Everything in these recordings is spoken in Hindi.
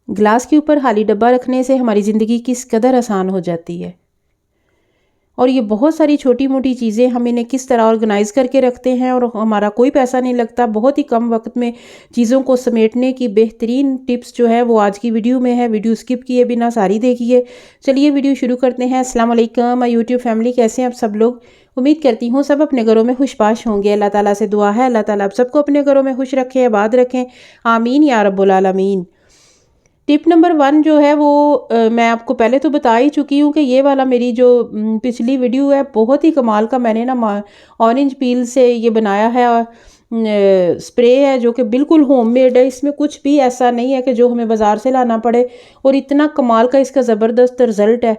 ग्लास के ऊपर खाली डब्बा रखने से हमारी ज़िंदगी किस कदर आसान हो जाती है। और ये बहुत सारी छोटी मोटी चीज़ें हम इन्हें किस तरह ऑर्गेनाइज़ करके रखते हैं और हमारा कोई पैसा नहीं लगता। बहुत ही कम वक्त में चीज़ों को समेटने की बेहतरीन टिप्स जो है वो आज की वीडियो में है। वीडियो स्किप किए बिना सारी देखिए। चलिए वीडियो शुरू करते हैं। अस्सलाम वालेकुम माय यूट्यूब फैमिली, कैसे हैं आप सब लोग। उम्मीद करती हूँ सब अपने घरों में खुशबाश होंगे। अल्लाह ताला से दुआ है अल्लाह ताला आप सबको अपने घरों में खुश रखे, आबाद रखें, आमीन या रब्बुल आलमीन। टिप नंबर 1 जो है वो मैं आपको पहले तो बता ही चुकी हूँ कि ये वाला मेरी जो पिछली वीडियो है बहुत ही कमाल का, मैंने ना ऑरेंज पील से ये बनाया है और स्प्रे है जो कि बिल्कुल होममेड है। इसमें कुछ भी ऐसा नहीं है कि जो हमें बाज़ार से लाना पड़े, और इतना कमाल का इसका ज़बरदस्त रिज़ल्ट है।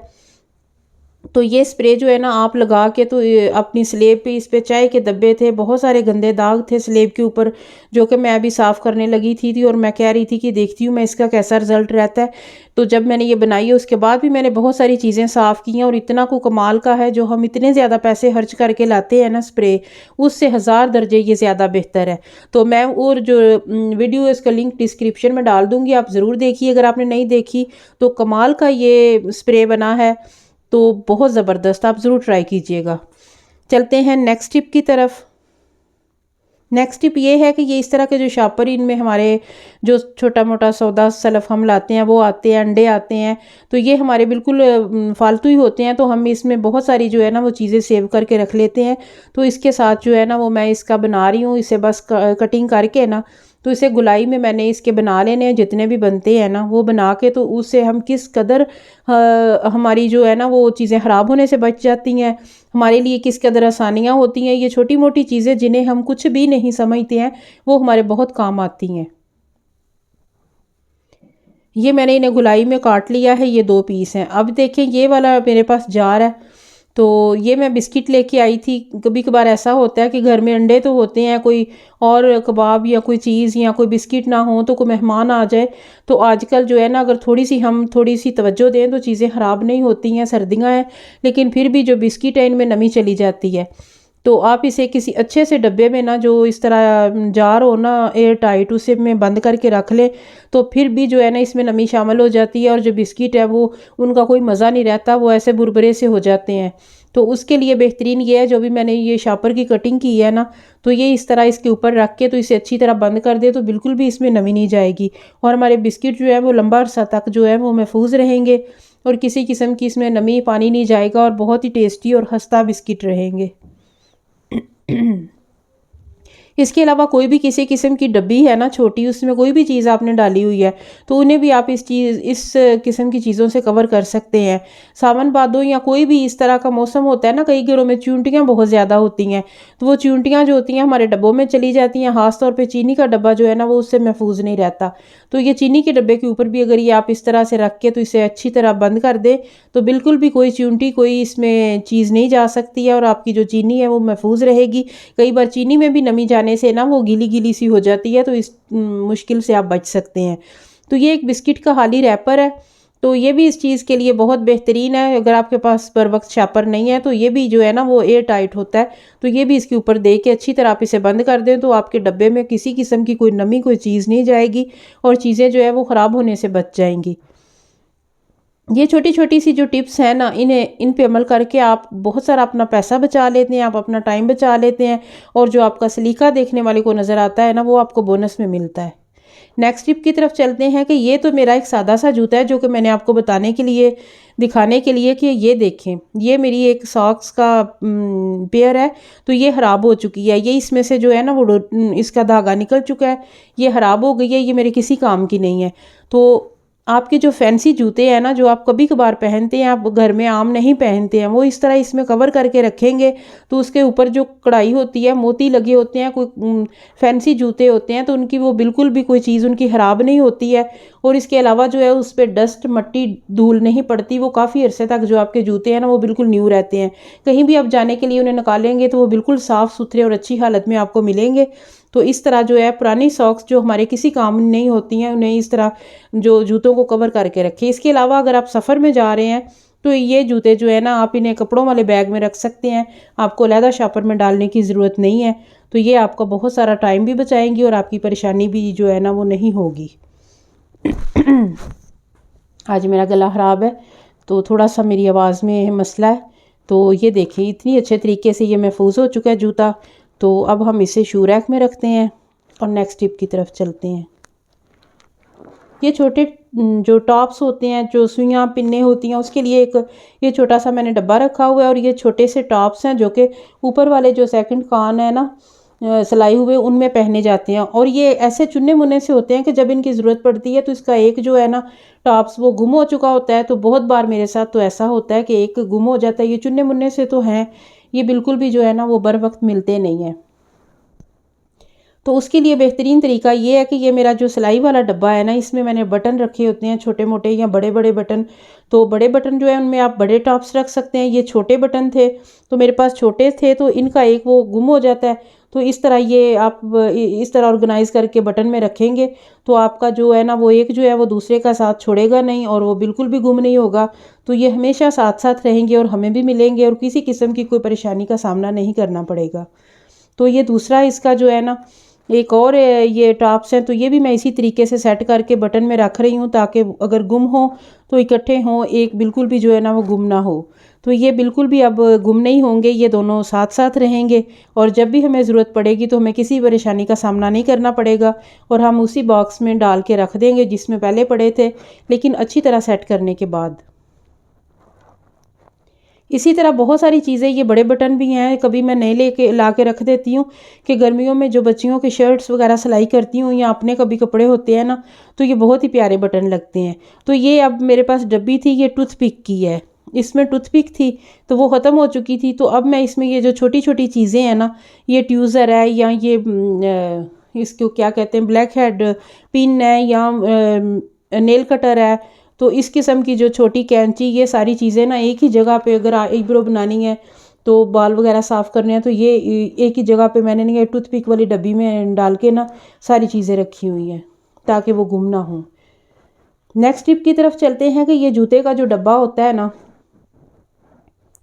तो ये स्प्रे जो है ना आप लगा के तो अपनी स्लेब पे, इस पे चाय के डब्बे थे, बहुत सारे गंदे दाग थे स्लेब के ऊपर जो कि मैं अभी साफ़ करने लगी थी और मैं कह रही थी कि देखती हूँ मैं इसका कैसा रिज़ल्ट रहता है। तो जब मैंने ये बनाई है उसके बाद भी मैंने बहुत सारी चीज़ें साफ़ की हैं और इतना को कमाल का है। जो हम इतने ज़्यादा पैसे खर्च करके लाते हैं ना स्प्रे, उससे हज़ार दर्जे ये ज़्यादा बेहतर है। तो मैं और जो वीडियो है इसका लिंक डिस्क्रिप्शन में डाल दूँगी, आप ज़रूर देखिए अगर आपने नहीं देखी। तो कमाल का ये स्प्रे बना है, तो बहुत ज़बरदस्त, आप ज़रूर ट्राई कीजिएगा। चलते हैं नेक्स्ट टिप की तरफ। नेक्स्ट टिप ये है कि ये इस तरह के जो शॉपर, इनमें हमारे जो छोटा मोटा सौदा सलफ हम लाते हैं वो आते हैं, अंडे आते हैं, तो ये हमारे बिल्कुल फालतू ही होते हैं। तो हम इसमें बहुत सारी जो है ना वो चीज़ें सेव करके रख लेते हैं। तो इसके साथ जो है ना वो मैं इसका बना रही हूँ, इसे बस कटिंग करके ना, तो इसे गुलाई में मैंने इसके बना लेने हैं जितने भी बनते हैं ना वो बना के, तो उससे हम किस कदर हमारी जो है ना वो चीज़ें ख़राब होने से बच जाती हैं, हमारे लिए किस कदर आसानियाँ होती हैं। ये छोटी मोटी चीज़ें जिन्हें हम कुछ भी नहीं समझते हैं वो हमारे बहुत काम आती हैं। ये मैंने इन्हें गुलाई में काट लिया है, ये 2 पीस हैं। अब देखें ये वाला मेरे पास जार है, तो ये मैं बिस्किट लेके आई थी। कभी कभार ऐसा होता है कि घर में अंडे तो होते हैं, कोई और कबाब या कोई चीज़ या कोई बिस्किट ना हो तो कोई मेहमान आ जाए। तो आजकल जो है ना अगर हम थोड़ी सी तवज्जो दें तो चीज़ें ख़राब नहीं होती हैं। सर्दियाँ हैं लेकिन फिर भी जो बिस्किट है इनमें नमी चली जाती है। तो आप इसे किसी अच्छे से डब्बे में ना, जो इस तरह जार हो ना एयर टाइट, उसे में बंद करके रख लें, तो फिर भी जो है ना इसमें नमी शामिल हो जाती है और जो बिस्किट है वो, उनका कोई मज़ा नहीं रहता, वो ऐसे बुरबुरे से हो जाते हैं। तो उसके लिए बेहतरीन ये है, जो भी मैंने ये शॉपर की कटिंग की है ना, तो ये इस तरह इसके ऊपर रख के तो इसे अच्छी तरह बंद कर दे तो बिल्कुल भी इसमें नमी नहीं जाएगी और हमारे बिस्किट जो है वो लंबा अरसा तक जो है वो महफूज रहेंगे और किसी किस्म की इसमें नमी पानी नहीं जाएगा और बहुत ही टेस्टी और खस्ता बिस्किट रहेंगे। इसके अलावा कोई भी किसी किस्म की डब्बी है ना छोटी, उसमें कोई भी चीज़ आपने डाली हुई है तो उन्हें भी आप इस किस्म की चीज़ों से कवर कर सकते हैं। सावन भादों या कोई भी इस तरह का मौसम होता है ना, कई घरों में चींटियाँ बहुत ज़्यादा होती हैं, तो वो चींटियाँ जो होती हैं हमारे डब्बों में चली जाती हैं। ख़ास तौर पे चीनी का डब्बा जो है ना वो उससे महफूज नहीं रहता। तो ये चीनी के डब्बे के ऊपर भी अगर ये आप इस तरह से रख के तो इसे अच्छी तरह बंद कर दें तो बिल्कुल भी कोई चींटी, कोई इसमें चीज़ नहीं जा सकती है और आपकी जो चीनी है वो महफूज रहेगी। कई बार चीनी में भी नमी जाने से ना वो गीली गीली सी हो जाती है, तो इस मुश्किल से आप बच सकते हैं। तो ये एक बिस्किट का खाली रैपर है, तो ये भी इस चीज़ के लिए बहुत बेहतरीन है। अगर आपके पास बर वक्त शापर नहीं है तो ये भी जो है ना वो एयर टाइट होता है, तो ये भी इसके ऊपर दे के अच्छी तरह आप इसे बंद कर दें तो आपके डब्बे में किसी किस्म की कोई नमी, कोई चीज़ नहीं जाएगी और चीज़ें जो है वो ख़राब होने से बच जाएंगी। ये छोटी छोटी सी जो टिप्स हैं ना, इन पे अमल करके आप बहुत सारा अपना पैसा बचा लेते हैं, आप अपना टाइम बचा लेते हैं और जो आपका सलीका देखने वाले को नज़र आता है ना वो आपको बोनस में मिलता है। नेक्स्ट टिप की तरफ चलते हैं कि ये तो मेरा एक सादा सा जूता है जो कि मैंने आपको बताने के लिए, दिखाने के लिए कि ये देखें, ये मेरी एक सॉक्स का पेयर है, तो ये ख़राब हो चुकी है। ये इसमें से जो है ना वो इसका धागा निकल चुका है, ये ख़राब हो गई है, ये मेरे किसी काम की नहीं है। तो आपके जो फैंसी जूते हैं ना, जो आप कभी कभार पहनते हैं, आप घर में आम नहीं पहनते हैं, वो इस तरह इसमें कवर करके रखेंगे तो उसके ऊपर जो कढ़ाई होती है, मोती लगे होते हैं, कोई फैंसी जूते होते हैं तो उनकी वो बिल्कुल भी कोई चीज़ उनकी ख़राब नहीं होती है और इसके अलावा जो है उस पर डस्ट, मट्टी, धूल नहीं पड़ती। वो काफ़ी अरसे तक जो आपके जूते हैं ना वो बिल्कुल न्यू रहते हैं। कहीं भी आप जाने के लिए उन्हें निकालेंगे तो वो बिल्कुल साफ़ सुथरे और अच्छी हालत में आपको मिलेंगे। तो इस तरह जो है पुरानी सॉक्स जो हमारे किसी काम नहीं होती हैं, उन्हें इस तरह जो जूतों को कवर करके रखें। इसके अलावा अगर आप सफ़र में जा रहे हैं तो ये जूते जो है ना आप इन्हें कपड़ों वाले बैग में रख सकते हैं, आपको अलहदा शॉपर में डालने की ज़रूरत नहीं है। तो ये आपका बहुत सारा टाइम भी बचाएंगी और आपकी परेशानी भी जो है ना वो नहीं होगी। आज मेरा गला ख़राब है तो थोड़ा सा मेरी आवाज़ में मसला है। तो ये देखिए इतनी अच्छे तरीके से ये महफूज हो चुका है जूता। तो अब हम इसे शू रैक में रखते हैं और नेक्स्ट टिप की तरफ चलते हैं। ये छोटे जो टॉप्स होते हैं, जो सुइयाँ पिन्ने होती हैं, उसके लिए एक ये छोटा सा मैंने डब्बा रखा हुआ है और ये छोटे से टॉप्स हैं जो कि ऊपर वाले जो सेकंड कान है ना सिलाई हुए उनमें पहने जाते हैं। और ये ऐसे चुन्ने मुन्ने से होते हैं कि जब इनकी ज़रूरत पड़ती है तो इसका एक जो है ना टॉप्स वो गुम हो चुका होता है। तो बहुत बार मेरे साथ तो ऐसा होता है कि एक गुम हो जाता है। ये चुन्ने मुन्ने से तो हैं, ये बिल्कुल भी जो है ना वो बर वक्त मिलते नहीं हैं। तो उसके लिए बेहतरीन तरीका ये है कि ये मेरा जो सिलाई वाला डब्बा है ना, इसमें मैंने बटन रखे होते हैं छोटे मोटे या बड़े बड़े बटन। तो बड़े बटन जो है उनमें आप बड़े टॉप्स रख सकते हैं। ये छोटे बटन थे तो मेरे पास छोटे थे तो इनका एक वो गुम हो जाता है। तो इस तरह ये आप इस तरह ऑर्गेनाइज़ करके बटन में रखेंगे तो आपका जो है ना वो एक जो है वो दूसरे का साथ छोड़ेगा नहीं और वो बिल्कुल भी गुम नहीं होगा। तो ये हमेशा साथ साथ रहेंगे और हमें भी मिलेंगे और किसी किस्म की कोई परेशानी का सामना नहीं करना पड़ेगा। तो ये दूसरा इसका जो है ना एक और ये टॉप्स हैं, तो ये भी मैं इसी तरीके से सेट करके बटन में रख रही हूँ ताकि अगर गुम हो तो इकट्ठे हों, एक बिल्कुल भी जो है ना वो गुम ना हो। तो ये बिल्कुल भी अब गुम नहीं होंगे, ये दोनों साथ साथ रहेंगे और जब भी हमें ज़रूरत पड़ेगी तो हमें किसी परेशानी का सामना नहीं करना पड़ेगा और हम उसी बॉक्स में डाल के रख देंगे जिसमें पहले पड़े थे, लेकिन अच्छी तरह सेट करने के बाद। इसी तरह बहुत सारी चीज़ें, ये बड़े बटन भी हैं, कभी मैं नए लेके ला के रख देती हूँ कि गर्मियों में जो बच्चियों की शर्ट्स वगैरह सिलाई करती हूँ या अपने कभी कपड़े होते हैं ना, तो ये बहुत ही प्यारे बटन लगते हैं। तो ये अब मेरे पास डब्बी थी, ये टूथपिक की है, इसमें टूथपिक थी तो वो ख़त्म हो चुकी थी। तो अब मैं इसमें ये जो छोटी छोटी चीज़ें हैं ना, ये ट्यूज़र है या ये इसको क्या कहते हैं ब्लैक हेड पिन है या नेल कटर है, तो इस किस्म की जो छोटी कैंची, ये सारी चीज़ें ना एक ही जगह पे अगर आईब्रो बनानी है तो बाल वगैरह साफ़ करने हैं तो ये एक ही जगह पे मैंने ये टूथपिक वाली डब्बी में डाल के ना सारी चीज़ें रखी हुई हैं ताकि वो गुम ना हो। नेक्स्ट टिप की तरफ चलते हैं कि ये जूते का जो डब्बा होता है ना,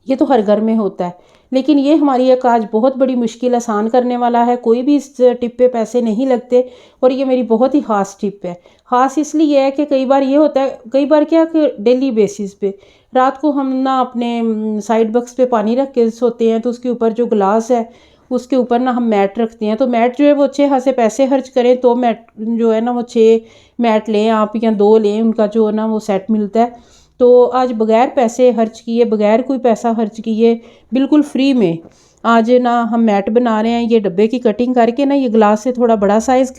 ये तो हर घर में होता है, लेकिन ये हमारी एक आज बहुत बड़ी मुश्किल आसान करने वाला है। कोई भी इस टिप पे पैसे नहीं लगते और ये मेरी बहुत ही ख़ास टिप है। ख़ास इसलिए है कि कई बार ये होता है, कई बार क्या कि डेली बेसिस पे रात को हम ना अपने साइड बॉक्स पे पानी रख के सोते हैं तो उसके ऊपर जो गिलास है उसके ऊपर ना हम मैट रखते हैं। तो मैट जो है वो 6 पैसे खर्च करें तो मैट जो है ना वो 6 मैट लें आप या 2 लें, उनका जो है ना वो सेट मिलता है। तो आज बग़ैर पैसे खर्च किए, बग़ैर कोई पैसा खर्च किए, बिल्कुल फ्री में आज ना हम मैट बना रहे हैं। ये डब्बे की कटिंग करके ना ये ग्लास से थोड़ा बड़ा साइज़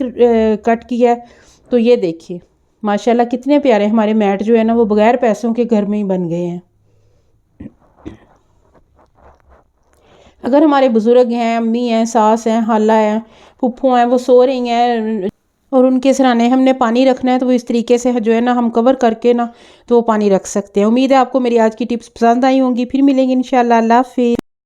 कट किया है। तो ये देखिए माशाल्लाह कितने प्यारे हमारे मैट जो है ना वो बग़ैर पैसों के घर में ही बन गए हैं। अगर हमारे बुज़ुर्ग हैं, अम्मी हैं, सास हैं, खाला हैं, फूफो हैं, वो सो रही हैं और उनके सिरहाने हमने पानी रखना है तो वो इस तरीके से जो है ना हम कवर करके ना तो वो पानी रख सकते हैं। उम्मीद है आपको मेरी आज की टिप्स पसंद आई होंगी। फिर मिलेंगे इंशाल्लाह। अल्लाह हाफ़िज़।